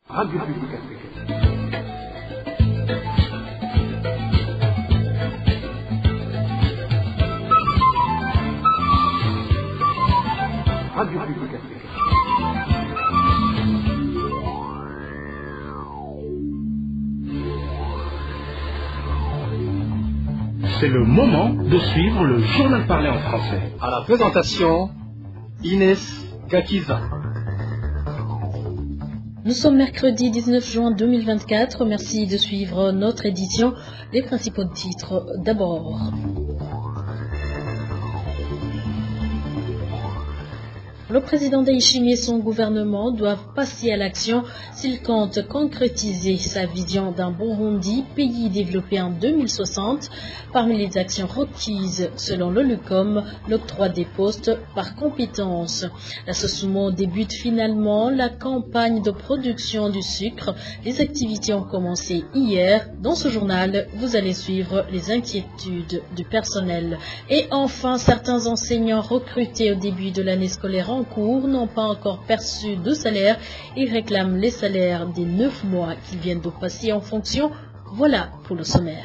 Radio Publique Africaine. Radio Publique Africaine. C'est le moment de suivre le journal parlé en français. À la présentation, Inès Gakiza. Nous sommes mercredi 19 juin 2024. Merci de suivre notre édition. Les principaux titres d'abord. Le président Ndayishimiye et son gouvernement doivent passer à l'action s'ils comptent concrétiser sa vision d'un Burundi, pays développé en 2060. Parmi les actions requises, selon le LUCOM, l'octroi des postes par compétence. La SOSUMO débute finalement la campagne de production du sucre. Les activités ont commencé hier. Dans ce journal, vous allez suivre les inquiétudes du personnel. Et enfin, certains enseignants recrutés au début de l'année scolaire en cours n'ont pas encore perçu de salaire et réclament les salaires des 9 mois qu'ils viennent de passer en fonction. Voilà pour le sommaire.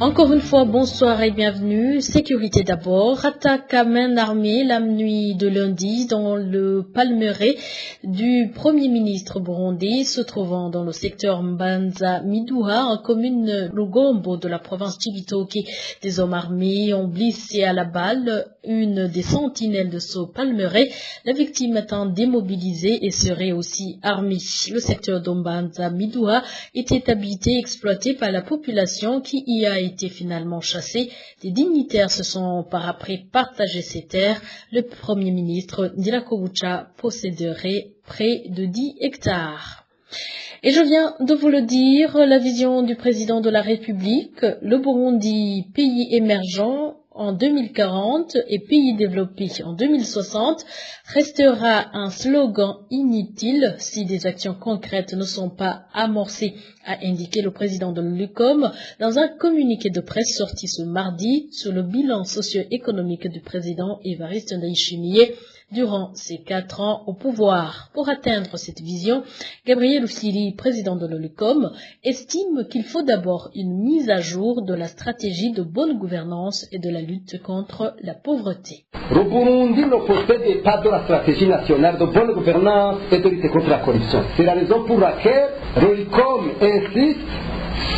Encore une fois, bonsoir et bienvenue. Sécurité d'abord. Attaque à main armée la nuit de lundi dans le palmeraie du Premier ministre burundais se trouvant dans le secteur Mbanza-Miduha, en commune Lugombo de la province Cibitoke. Des hommes armés ont blessé à la balle une des sentinelles de ce palmeraie. La victime étant démobilisée et serait aussi armée. Le secteur de Mbanza-Miduha était habité et exploité par la population qui y a été finalement chassé. Des dignitaires se sont par après partagé ces terres. Le Premier ministre Ndirakobucha posséderait près de 10 hectares. Et je viens de vous le dire, la vision du président de la République, le Burundi, pays émergent en 2040 et pays développé en 2060, restera un slogan inutile si des actions concrètes ne sont pas amorcées, a indiqué le président de l'UCOM dans un communiqué de presse sorti ce mardi sur le bilan socio-économique du président Evariste Ndayishimiye durant ses 4 ans au pouvoir. Pour atteindre cette vision, Gabriel Rufyiri, président de l'UCOM, estime qu'il faut d'abord une mise à jour de la stratégie de bonne gouvernance et de la lutte contre la pauvreté. Le Burundi ne possède pas de la stratégie nationale de bonne gouvernance et de lutte contre la corruption. C'est la raison pour laquelle l'UCOM insiste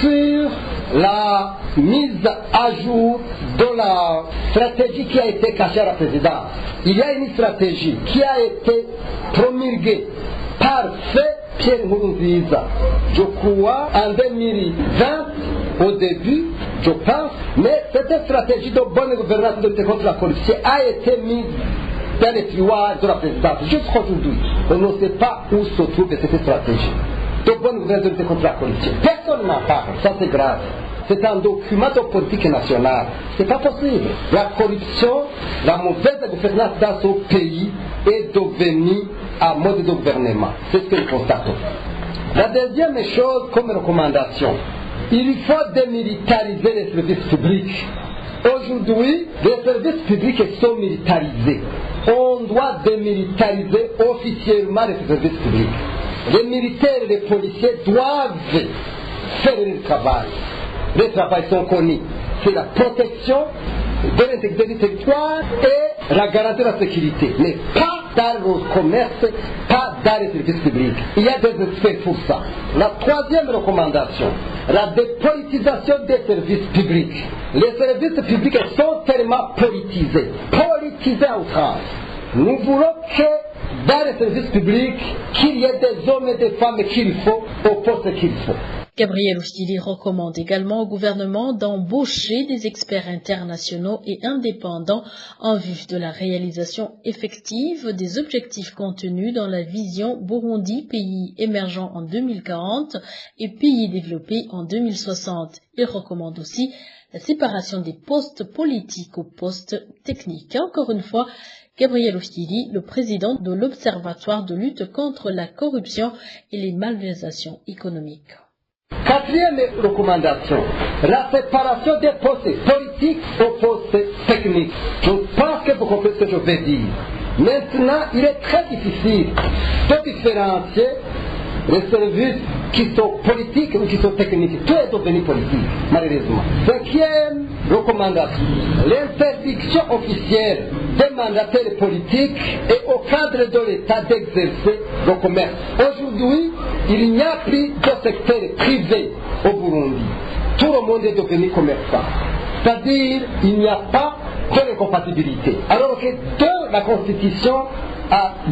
sur la mise à jour de la stratégie qui a été cachée à la présidence. Il y a une stratégie qui a été promulguée par Pierre Nkurunziza, je crois, en 2020, au début, je pense, mais cette stratégie de bonne gouvernance de lutte contre la corruption a été mise dans les tiroirs de la présidence. Jusqu'aujourd'hui, on ne sait pas où se trouve cette stratégie de bonne gouvernance de lutte contre la corruption. Personne n'en parle, ça c'est grave. C'est un document de politique nationale. C'est pas possible. La corruption, la mauvaise gouvernance dans ce pays est devenue un mode de gouvernement. C'est ce que nous constatons. La deuxième chose, comme recommandation, il faut démilitariser les services publics. Aujourd'hui, les services publics sont militarisés. On doit démilitariser officiellement les services publics. Les militaires et les policiers doivent faire le travail. Les travails sont connus. C'est la protection de l'intégrité du territoire et la garantie de la sécurité. Mais pas dans le commerce, pas dans les services publics. Il y a des experts pour ça. La troisième recommandation, la dépolitisation des services publics. Les services publics sont tellement politisés à outrance. Nous voulons que dans les services publics, qu'il y ait des hommes et des femmes qu'il faut, au poste qu'il faut. Gabriel Rufyiri recommande également au gouvernement d'embaucher des experts internationaux et indépendants en vue de la réalisation effective des objectifs contenus dans la vision Burundi, pays émergent en 2040 et pays développé en 2060. Il recommande aussi la séparation des postes politiques aux postes techniques. Et encore une fois, Gabriel Rufyiri, le président de l'Observatoire de lutte contre la corruption et les malversations économiques. Quatrième recommandation, la séparation des postes politiques aux postes techniques. Je pense que vous comprenez ce que je veux dire. Maintenant, il est très difficile de différencier les services qui sont politiques ou qui sont techniques. Tout est devenu politique, malheureusement. Cinquième recommandation, l'interdiction officielle des mandataires politiques et au cadre de l'État d'exercer le commerce. Aujourd'hui, il n'y a plus de secteur privé au Burundi. Tout le monde est devenu commerçant. C'est-à-dire, il n'y a pas d'incompatibilité. Alors que dans la Constitution,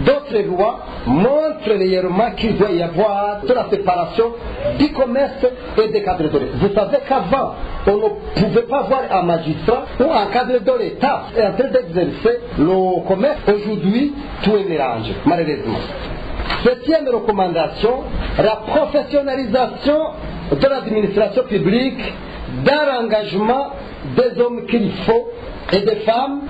d'autres lois montrent réellement qu'il doit y avoir de la séparation du commerce et des cadres de l'État. Vous savez qu'avant, on ne pouvait pas voir un magistrat ou un cadre de l'État en train d'exercer le commerce. Aujourd'hui, tout est mélangé, malheureusement. Septième recommandation, la professionnalisation de l'administration publique dans l'engagement des hommes qu'il faut et des femmes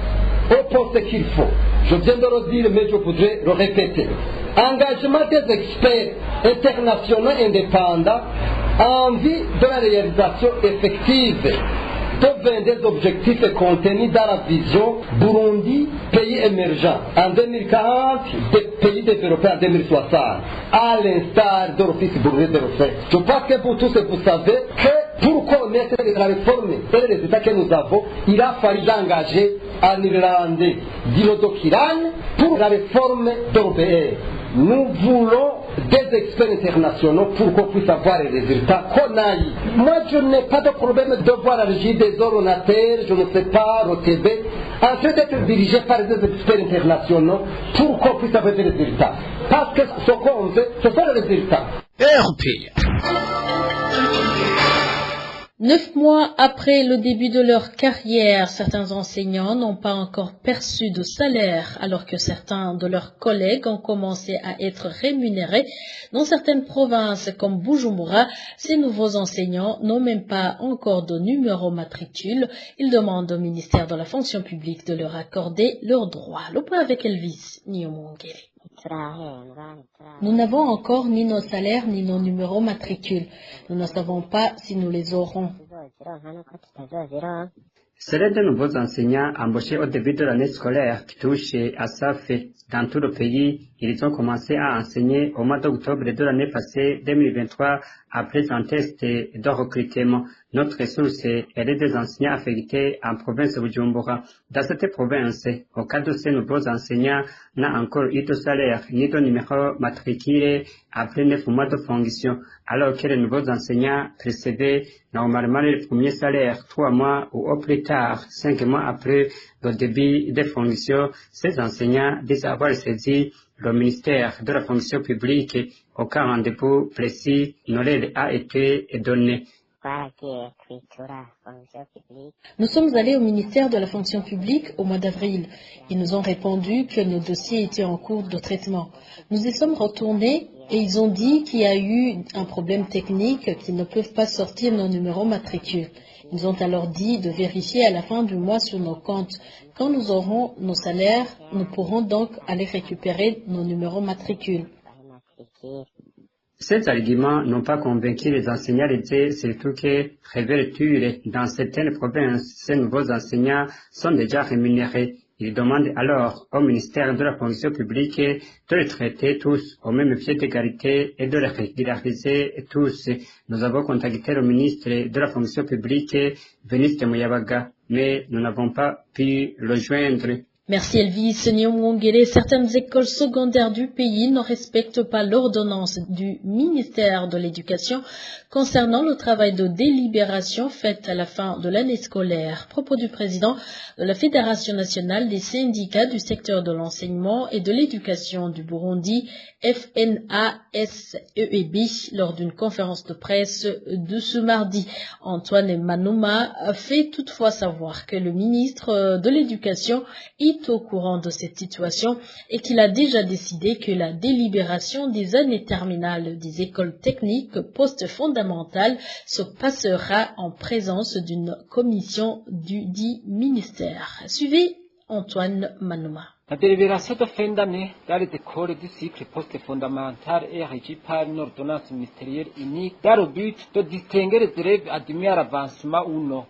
au poste qu'il faut. Je viens de le dire, mais je voudrais le répéter. Engagement des experts internationaux indépendants en vue de la réalisation effective de 22 objectifs contenus dans la vision Burundi, pays émergent en 2040, des pays développés en 2060, à l'instar de l'Office burundais de recherche. Je pense que pour tous, vous savez que pour connaître la réforme et les résultats que nous avons, il a fallu engager un Irlandais, Dino Dokiran, pour la réforme européenne. Nous voulons des experts internationaux pour qu'on puisse avoir les résultats qu'on a eu. Moi, je n'ai pas de problème de voir la régie des ordinateurs, je ne sais pas, au TV, en train d'être dirigé par des experts internationaux pour qu'on puisse avoir des résultats. Parce que ce qu'on veut, ce sont les résultats. RPA. 9 mois après le début de leur carrière, certains enseignants n'ont pas encore perçu de salaire, alors que certains de leurs collègues ont commencé à être rémunérés. Dans certaines provinces comme Bujumbura, ces nouveaux enseignants n'ont même pas encore de numéro matricule. Ils demandent au ministère de la fonction publique de leur accorder leurs droits. Le point avec Elvis Niomongere. Nous n'avons encore ni nos salaires ni nos numéros matricules. Nous ne savons pas si nous les aurons. Seuls de nouveaux enseignants embauchés au début de l'année scolaire qui touchent à ça fait dans tout le pays. Ils ont commencé à enseigner au mois d'octobre de l'année passée 2023 après un test de recrutement. Notre source est des enseignants affectés en province de Bujumbura. Dans cette province, au cas de ces nouveaux enseignants, n'a encore eu de salaire ni de numéro matriculé après 9 mois de fonction, alors que les nouveaux enseignants précédaient normalement le premier salaire 3 mois ou au plus tard 5 mois après le début des fonctions. Ces enseignants disent avoir saisi le ministère de la fonction publique au cas rendez-vous précis ne leur a été donné. Nous sommes allés au ministère de la fonction publique au mois d'avril. Ils nous ont répondu que nos dossiers étaient en cours de traitement. Nous y sommes retournés et ils ont dit qu'il y a eu un problème technique, qu'ils ne peuvent pas sortir nos numéros matricules. Ils ont alors dit de vérifier à la fin du mois sur nos comptes. Quand nous aurons nos salaires, nous pourrons donc aller récupérer nos numéros matricules. Ces arguments n'ont pas convaincu les enseignants, surtout que, révélateur, dans certaines provinces, ces nouveaux enseignants sont déjà rémunérés. Ils demandent alors au ministère de la fonction publique de les traiter tous au même pied d'égalité et de les régulariser tous. Nous avons contacté le ministre de la fonction publique, Veniste Muyabaga, mais nous n'avons pas pu le joindre. Merci Elvis Niomongere. Certaines écoles secondaires du pays ne respectent pas l'ordonnance du ministère de l'Éducation concernant le travail de délibération fait à la fin de l'année scolaire. Propos du président de la Fédération nationale des syndicats du secteur de l'enseignement et de l'éducation du Burundi, FNASEEB, lors d'une conférence de presse de ce mardi. Antoine Manuma fait toutefois savoir que le ministre de l'Éducation est au courant de cette situation et qu'il a déjà décidé que la délibération des années terminales des écoles techniques post-fondamentales se passera en présence d'une commission du dit ministère. Suivez Antoine Manuma. La délibération de fin d'année dans les écoles du cycle post-fondamental est régie par une ordonnance ministérielle unique dans le but de distinguer les élèves admis à l'avancement ou non.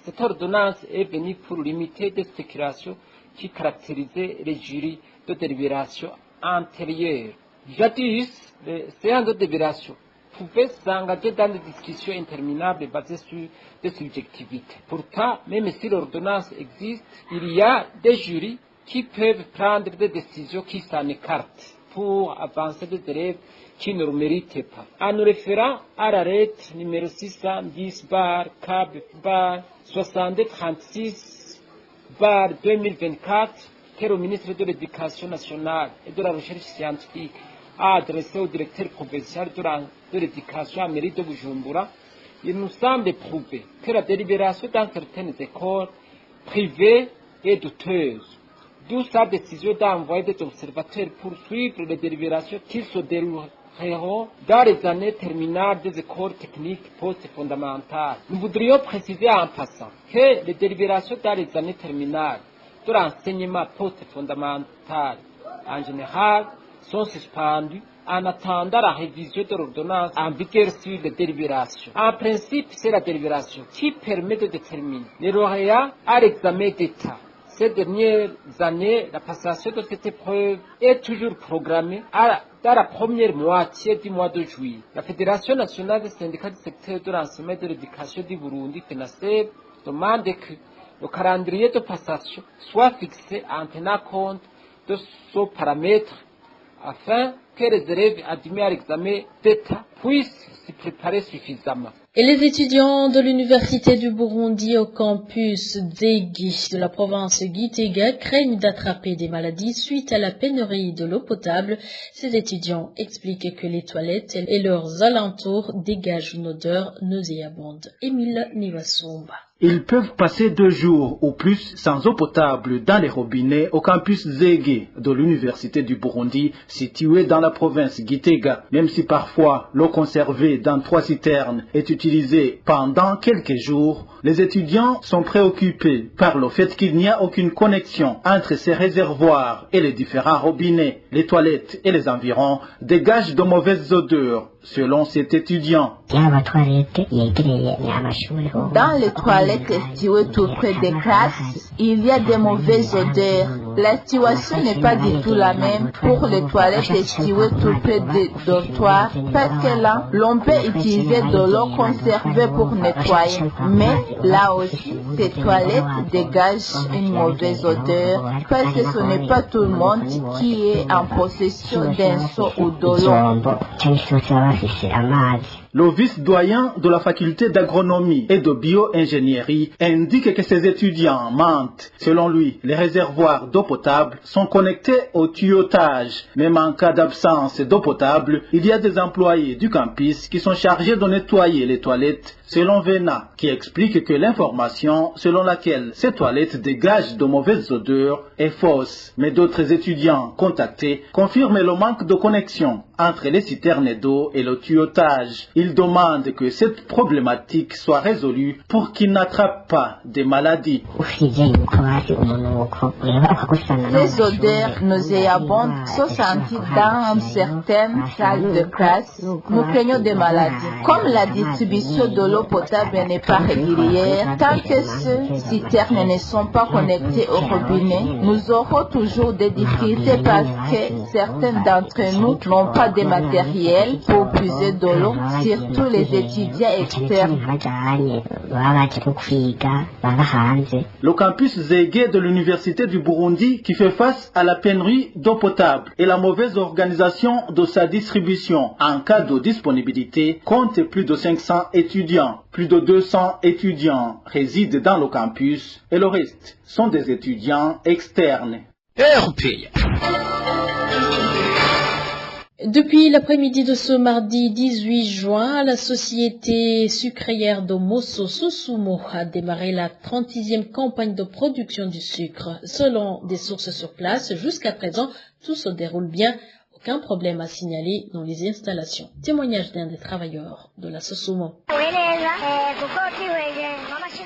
Cette ordonnance est venue pour limiter des spéculations qui caractérisaient les jurys de délibération antérieure. Jadis, les séances de délibération pouvaient s'engager dans des discussions interminables basées sur des subjectivités. Pourtant, même si l'ordonnance existe, il y a des jurys qui peuvent prendre des décisions qui s'en écartent pour avancer des élèves qui ne le méritent pas. En nous référant à l'arrêt numéro 610/CAB/6236/2024 que le ministre de l'Éducation nationale et de la Recherche scientifique a adressé au directeur provincial de l'éducation à mairie de Bujumbura, il nous semble prouver que la délibération dans certaines écoles privées est douteuse. D'où sa décision d'envoyer des observateurs pour suivre les délibérations qui se dérouleront dans les années terminales des écoles techniques post-fondamentales. Nous voudrions préciser en passant que les délibérations dans les années terminales de l'enseignement post-fondamental en général sont suspendues en attendant la révision de l'ordonnance en vigueur sur les délibérations. En principe, c'est la délibération qui permet de déterminer les lauréats à l'examen d'État. Ces dernières années, la passation de cette épreuve est toujours programmée dans la première moitié du mois de juillet. La Fédération nationale des syndicats du secteur de l'enseignement et de l'éducation du Burundi, FENASEB, demande que le calendrier de passation soit fixé en tenant compte de ce paramètre afin que les élèves admis à l'examen d'État puissent s'y préparer suffisamment. Et les étudiants de l'Université du Burundi au campus Zegi de la province Gitega craignent d'attraper des maladies suite à la pénurie de l'eau potable. Ces étudiants expliquent que les toilettes et leurs alentours dégagent une odeur nauséabonde. Émile Nivasumba. Ils peuvent passer 2 jours ou plus sans eau potable dans les robinets au campus Zege de l'Université du Burundi, situé dans la province Gitega, même si parfois l'eau conservée dans 3 citernes est utilisée pendant quelques jours. Les étudiants sont préoccupés par le fait qu'il n'y a aucune connexion entre ces réservoirs et les différents robinets. Les toilettes et les environs dégagent de mauvaises odeurs, selon cet étudiant. Dans les toilettes situées tout près des classes, il y a de mauvaises odeurs. La situation n'est pas du tout la même pour les toilettes situées tout près des dortoirs, parce que là, l'on peut utiliser de l'eau conservée pour nettoyer. Mais là aussi, ces toilettes dégagent une mauvaise odeur, parce que ce n'est pas tout le monde qui est en possession d'un seau ou de l'eau. Le vice-doyen de la faculté d'agronomie et de bio-ingénierie indique que ces étudiants mentent. Selon lui, les réservoirs d'eau potable sont connectés au tuyautage. Même en cas d'absence d'eau potable, il y a des employés du campus qui sont chargés de nettoyer les toilettes, selon Vena, qui explique que l'information selon laquelle ces toilettes dégagent de mauvaises odeurs est fausse. Mais d'autres étudiants contactés confirment le manque de connexion entre les citernes d'eau et le tuyautage. Ils demandent que cette problématique soit résolue pour qu'ils n'attrapent pas des maladies. Les odeurs nauséabondes sont senties dans certaines salles de classe. Nous craignons des maladies. Comme la distribution de l'eau potable n'est pas régulière, tant que ces citernes ne sont pas connectées au robinet, nous aurons toujours des difficultés parce que certains d'entre nous n'ont pas de matériel pour puiser de l'eau, surtout les étudiants externes. Le campus Zege de l'Université du Burundi, qui fait face à la pénurie d'eau potable et la mauvaise organisation de sa distribution en cas de disponibilité, compte plus de 500 étudiants. Plus de 200 étudiants résident dans le campus et le reste sont des étudiants externes. Depuis l'après-midi de ce mardi 18 juin, la société sucrière de Mosso Susumo a démarré la 36e campagne de production du sucre. Selon des sources sur place, jusqu'à présent, tout se déroule bien. Aucun problème à signaler dans les installations. Témoignage d'un des travailleurs de la Susumo.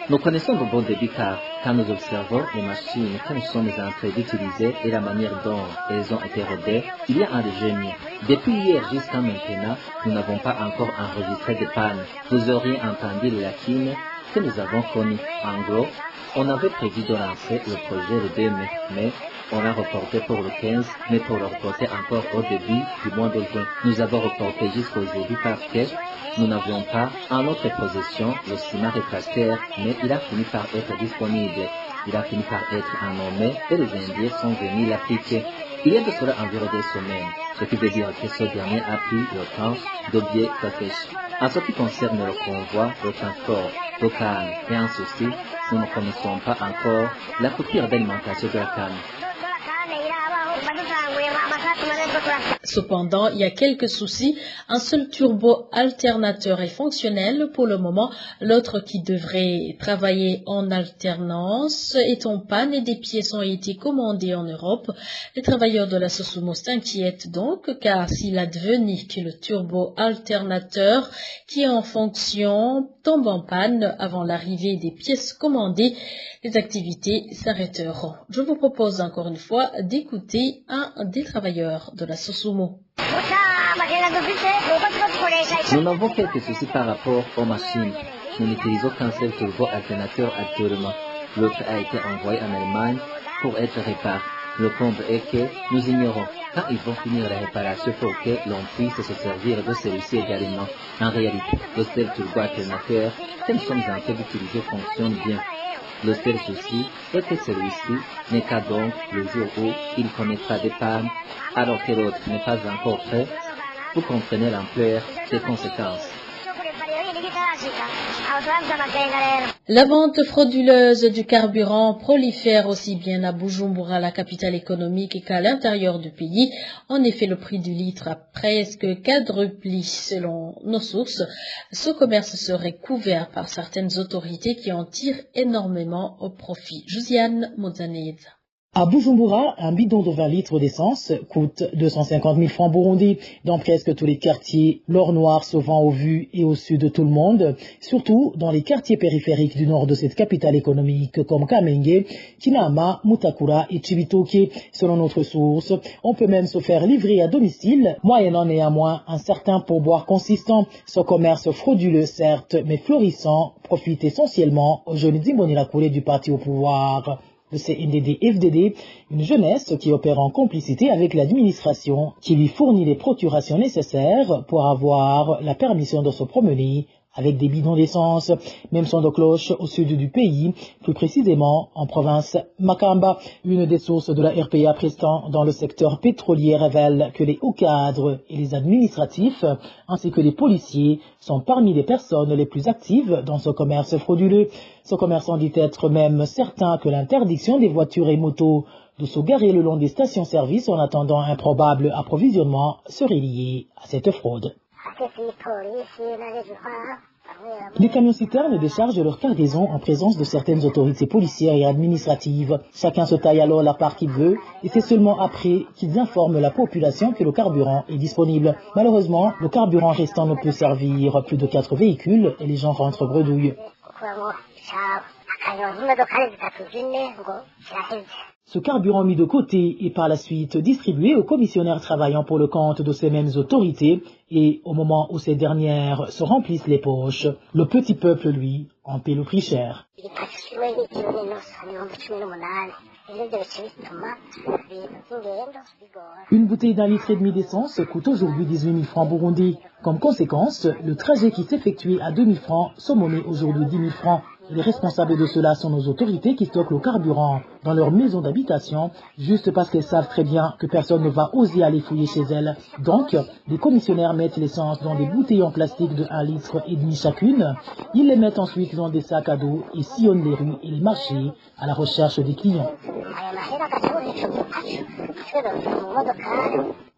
Nous connaissons de bon débit car quand nous observons les machines que nous sommes en train d'utiliser et la manière dont elles ont été rodées, il y a un génie. Depuis hier jusqu'à maintenant, nous n'avons pas encore enregistré de panne. Vous auriez entendu les lacunes que nous avons connues. En gros, on avait prévu de lancer le projet le 2 mai, mais On l'a reporté pour le 15, mais pour le reporter encore au début du mois de juin. Nous avons reporté jusqu'au début parce que nous n'avions pas en notre possession le ciment réfractaire, mais il a fini par être disponible. Il a fini par être nommé et les Indiens sont venus l'appliquer. Il y a de cela environ 2 semaines, ce qui veut dire que ce dernier a pris le temps de bien réfléchir. En ce qui concerne le convoi, le transport, le canne et un souci, nous ne connaissons pas encore la coupure d'alimentation de la canne. Cependant, il y a quelques soucis. Un seul turbo alternateur est fonctionnel pour le moment. L'autre qui devrait travailler en alternance est en panne et des pièces ont été commandées en Europe. Les travailleurs de la Sosumo s'inquiètent donc car s'il advenait que le turbo alternateur qui est en fonction tombe en panne avant l'arrivée des pièces commandées, les activités s'arrêteront. Je vous propose encore une fois d'écouter un des travailleurs de la Sosumo. Nous avons quelques soucis par rapport aux machines. Nous n'utilisons qu'un seul turbo alternateur actuellement. L'autre a été envoyé en Allemagne pour être réparé. Le comble est que nous ignorons quand ils vont finir la réparation pour que l'on puisse se servir de celui-ci également. En réalité, le seul turbo alternateur que nous sommes en train d'utiliser fonctionne bien. Le seul souci est que celui-ci n'est qu'à donc le jour où il connaîtra des pannes, alors que l'autre n'est pas encore prêt. Vous comprenez l'ampleur des conséquences. La vente frauduleuse du carburant prolifère aussi bien à Bujumbura, la capitale économique, qu'à l'intérieur du pays. En effet, le prix du litre a presque quadruplé selon nos sources. Ce commerce serait couvert par certaines autorités qui en tirent énormément au profit. Josiane Mozaneza. À Bujumbura, un bidon de 20 litres d'essence coûte 250 000 francs burundais. Dans presque tous les quartiers, l'or noir se vend au vu et au su de tout le monde, surtout dans les quartiers périphériques du nord de cette capitale économique comme Kamenge, Kinama, Mutakura et Chibitoke. Selon notre source, on peut même se faire livrer à domicile, moyennant néanmoins un certain pourboire consistant. Ce commerce frauduleux, certes, mais florissant, profite essentiellement aux jeunes Imbonerakure du parti au pouvoir. Le CNDD-FDD, une jeunesse qui opère en complicité avec l'administration, qui lui fournit les procurations nécessaires pour avoir la permission de se promener avec des bidons d'essence. Même son de cloche au sud du pays, plus précisément en province Makamba. Une des sources de la RPA prestant dans le secteur pétrolier révèle que les hauts cadres et les administratifs, ainsi que les policiers, sont parmi les personnes les plus actives dans ce commerce frauduleux. Ce commerçant dit être même certain que l'interdiction des voitures et motos de se garer le long des stations-service en attendant un probable approvisionnement serait liée à cette fraude. Les camions-citernes déchargent leur cargaison en présence de certaines autorités policières et administratives. Chacun se taille alors la part qu'il veut et c'est seulement après qu'ils informent la population que le carburant est disponible. Malheureusement, le carburant restant ne peut servir plus de 4 véhicules et les gens rentrent bredouilles. Ce carburant mis de côté est par la suite distribué aux commissionnaires travaillant pour le compte de ces mêmes autorités et au moment où ces dernières se remplissent les poches, le petit peuple, lui, en paie le prix cher. Une bouteille d'1,5 litre d'essence coûte aujourd'hui 18 000 francs burundais. Comme conséquence, le trajet qui s'effectuait à 2 000 francs se monnaie aujourd'hui 10 000 francs. Les responsables de cela sont nos autorités qui stockent le carburant dans leur maison d'habitation, juste parce qu'elles savent très bien que personne ne va oser aller fouiller chez elles. Donc, les commissionnaires mettent l'essence dans des bouteilles en plastique de 1,5 litre chacune. Ils les mettent ensuite dans des sacs à dos et sillonnent les rues et les marchés à la recherche des clients.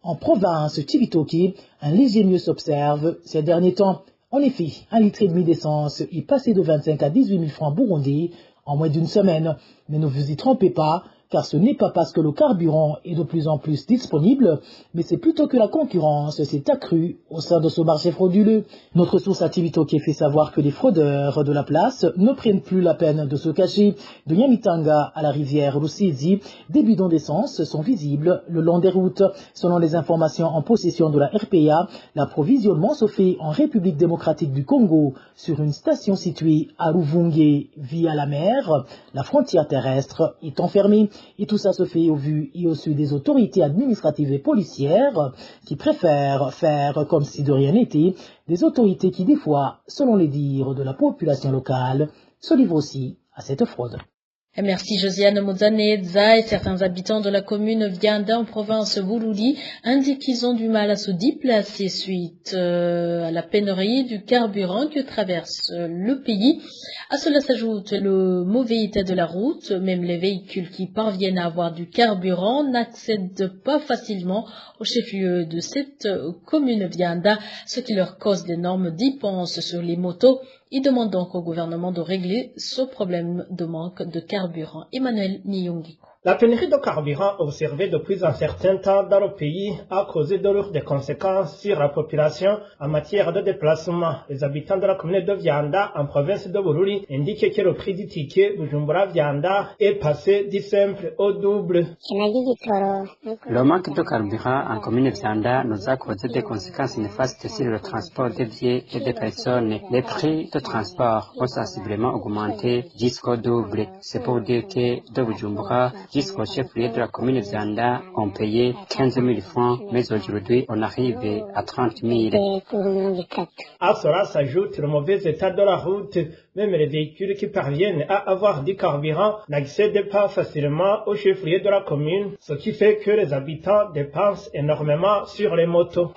En province Chibitoke, un léger mieux s'observe ces derniers temps. En effet, 1,5 litre d'essence est passé de 25 à 18 000 francs burundais en moins d'une semaine. Mais ne vous y trompez pas, car ce n'est pas parce que le carburant est de plus en plus disponible, mais c'est plutôt que la concurrence s'est accrue au sein de ce marché frauduleux. Notre source à Chibitoke fait savoir que les fraudeurs de la place ne prennent plus la peine de se cacher. De Nyamitanga à la rivière Rusizi, des bidons d'essence sont visibles le long des routes. Selon les informations en possession de la RPA, l'approvisionnement se fait en République démocratique du Congo sur une station située à Ruvunge via la mer. La frontière terrestre est enfermée. Et tout ça se fait au vu et au su des autorités administratives et policières qui préfèrent faire comme si de rien n'était, des autorités qui, des fois, selon les dires de la population locale, se livrent aussi à cette fraude. Et merci Josiane Mozaneza. Et certains habitants de la commune Vianda en province Boulouli indiquent qu'ils ont du mal à se déplacer suite à la pénurie du carburant que traverse le pays. À cela s'ajoute le mauvais état de la route. Même les véhicules qui parviennent à avoir du carburant n'accèdent pas facilement au chef-lieu de cette commune Vianda, ce qui leur cause d'énormes dépenses sur les motos. Ils demandent donc au gouvernement de régler ce problème de manque de carburant. Emmanuel Niyongiko. La pénurie de carburant observée depuis un certain temps dans le pays a causé de lourdes conséquences sur la population en matière de déplacement. Les habitants de la commune de Vianda, en province de Bururi, indiquent que le prix du ticket Bujumbura-Vianda est passé du simple au double. Le manque de carburant en commune Vianda nous a causé des conséquences néfastes sur le transport des biens et des personnes. Les prix de transport ont sensiblement augmenté jusqu'au double. C'est pour dire que de Bujumbura jusqu'au chef-lieu de la commune Vianda, on payait 15 000 francs, mais aujourd'hui on arrive à 30 000. À cela s'ajoute le mauvais état de la route. Même les véhicules qui parviennent à avoir du carburant n'accèdent pas facilement au chef-lieu de la commune, ce qui fait que les habitants dépensent énormément sur les motos.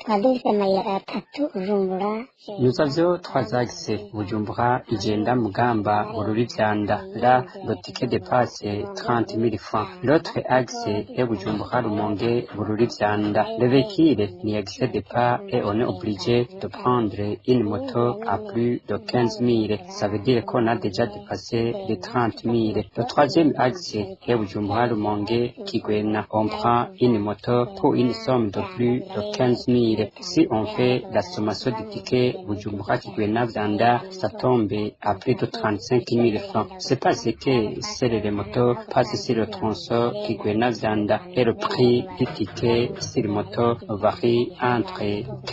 Nous avions 3 axes, Bujumbura, Igenda, Mugamba, Bururi, Vianda. Là, le ticket dépasse 30 000 francs. L'autre axe est Bujumbura, Rumonge, Bururi, Vianda. Les véhicules n'y accèdent pas et on est obligé de prendre une moto à plus de 15 000. Ça veut dire qu'on a déjà dépassé les 30 000. Le troisième axe est Bujumbura, Rumonge, Kigwena. On prend une moto pour une somme de plus de 15 000. Si on fait la sommation du ticket Bujumbura, Kigwena, Vianda, ça tombe à plus de 35 000 francs. C'est parce que seules les motos passent sur le tronçon Kigwena, Vianda et le prix du ticket sur moto varie entre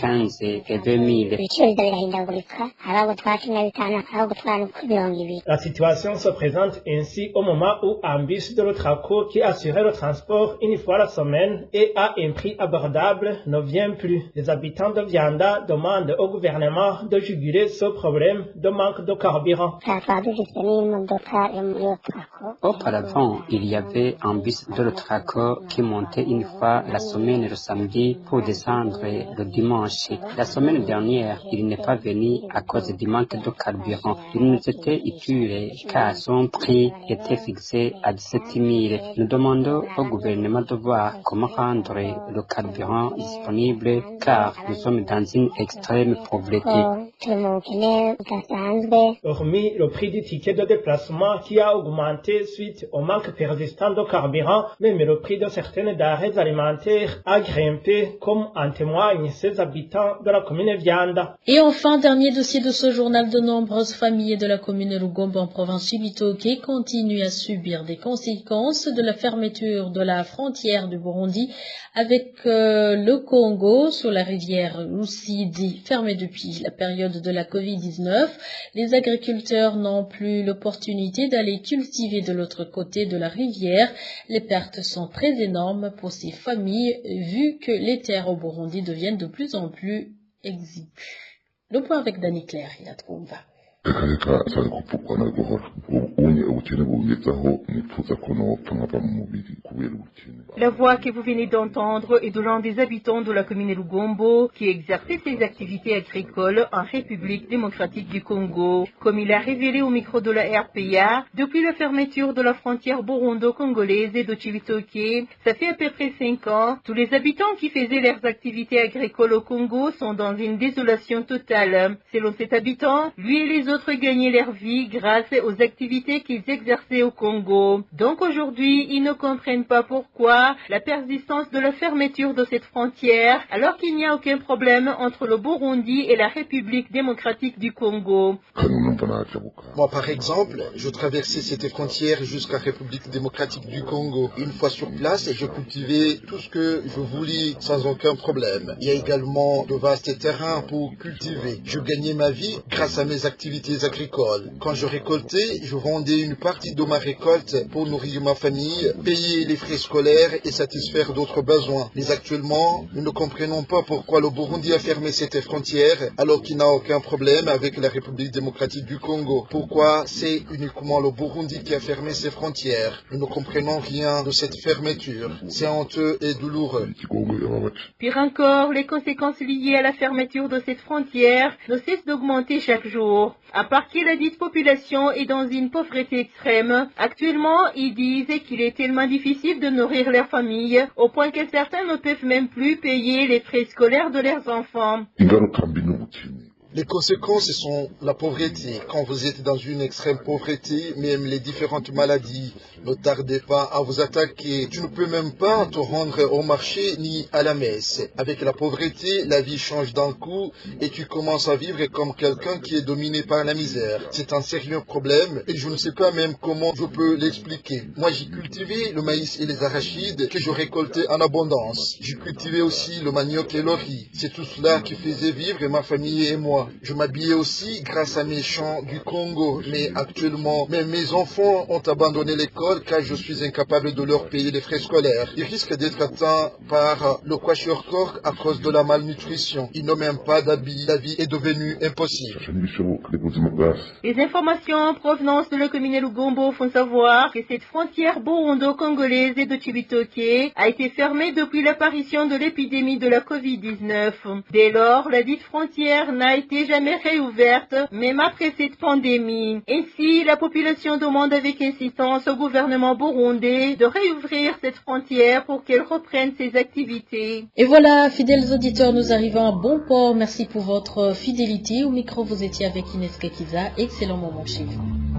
15 et 20 000. La situation se présente ainsi au moment où un bus de l'Otraco qui assurait le transport une fois la semaine et à un prix abordable ne vient plus. Les habitants de Vianda demandent au gouvernement de juguler ce problème de manque de carburant. Auparavant, il y avait un bus de l'Otraco qui montait une fois la semaine le samedi pour descendre le dimanche. La semaine dernière, il n'est pas venu à cause du manque de carburant. Il nous était utile car son prix était fixé à 17 000. Nous demandons au gouvernement de voir comment rendre le carburant disponible car nous sommes dans une extrême pauvreté. Hormis le prix du ticket de déplacement qui a augmenté suite au manque persistant de carburant, même le prix de certaines denrées alimentaires a grimpé, comme en témoignent ces habitants de la commune Vianda. Et enfin, dernier dossier de ce journal, de nombreuses familles de la commune Lugombo en province Cibitoke continuent à subir des conséquences de la fermeture de la frontière du Burundi avec le Congo sur la rivière Lusidi, fermée depuis la période de la Covid-19. Les agriculteurs n'ont plus l'opportunité d'aller cultiver de l'autre côté de la rivière. Les pertes sont très énormes pour ces familles vu que les terres au Burundi deviennent de plus en plus exiguës. Le point avec Dani Claire, il a trouvé. La voix que vous venez d'entendre est de l'un des habitants de la commune Lugombo qui exerçait ses activités agricoles en République démocratique du Congo. Comme il a révélé au micro de la RPA, depuis la fermeture de la frontière burundo-congolaise et de Cibitoke, ça fait à peu près 5 ans, tous les habitants qui faisaient leurs activités agricoles au Congo sont dans une désolation totale. Selon cet habitant, lui et les autres gagnaient leur vie grâce aux activités qu'ils exerçaient au Congo. Donc aujourd'hui, ils ne comprennent pas pourquoi la persistance de la fermeture de cette frontière, alors qu'il n'y a aucun problème entre le Burundi et la République démocratique du Congo. Moi, par exemple, je traversais cette frontière jusqu'à la République démocratique du Congo. Une fois sur place, je cultivais tout ce que je voulais sans aucun problème. Il y a également de vastes terrains pour cultiver. Je gagnais ma vie grâce à mes activités activités agricoles. Quand je récoltais, je vendais une partie de ma récolte pour nourrir ma famille, payer les frais scolaires et satisfaire d'autres besoins. Mais actuellement, nous ne comprenons pas pourquoi le Burundi a fermé cette frontière alors qu'il n'a aucun problème avec la République démocratique du Congo. Pourquoi c'est uniquement le Burundi qui a fermé ses frontières? Nous ne comprenons rien de cette fermeture. C'est honteux et douloureux. Pire encore, les conséquences liées à la fermeture de cette frontière ne cessent d'augmenter chaque jour. À part que la dite population est dans une pauvreté extrême, actuellement, ils disent qu'il est tellement difficile de nourrir leur famille, au point que certains ne peuvent même plus payer les frais scolaires de leurs enfants. Les conséquences sont la pauvreté. Quand vous êtes dans une extrême pauvreté, même les différentes maladies, ne tardez pas à vous attaquer. Tu ne peux même pas te rendre au marché ni à la messe. Avec la pauvreté, la vie change d'un coup et tu commences à vivre comme quelqu'un qui est dominé par la misère. C'est un sérieux problème et je ne sais pas même comment je peux l'expliquer. Moi, j'ai cultivé le maïs et les arachides que je récoltais en abondance. J'ai cultivé aussi le manioc et le riz. C'est tout cela qui faisait vivre ma famille et moi. Je m'habillais aussi grâce à mes champs du Congo, mais actuellement, même mes enfants ont abandonné l'école car je suis incapable de leur payer les frais scolaires. Ils risquent d'être atteints par le kwashiorkor à cause de la malnutrition. Ils n'ont même pas d'habits. La vie est devenue impossible. Les informations en provenance de la commune Lugombo font savoir que cette frontière burundo-congolaise et de Chibitoke a été fermée depuis l'apparition de l'épidémie de la Covid-19. Dès lors, la dite frontière n'a été jamais réouverte, même après cette pandémie. Ainsi, la population demande avec insistance au gouvernement burundais de réouvrir cette frontière pour qu'elle reprenne ses activités. Et voilà, fidèles auditeurs, nous arrivons à bon port. Merci pour votre fidélité. Au micro, vous étiez avec Ines Gakiza. Excellent moment chez vous.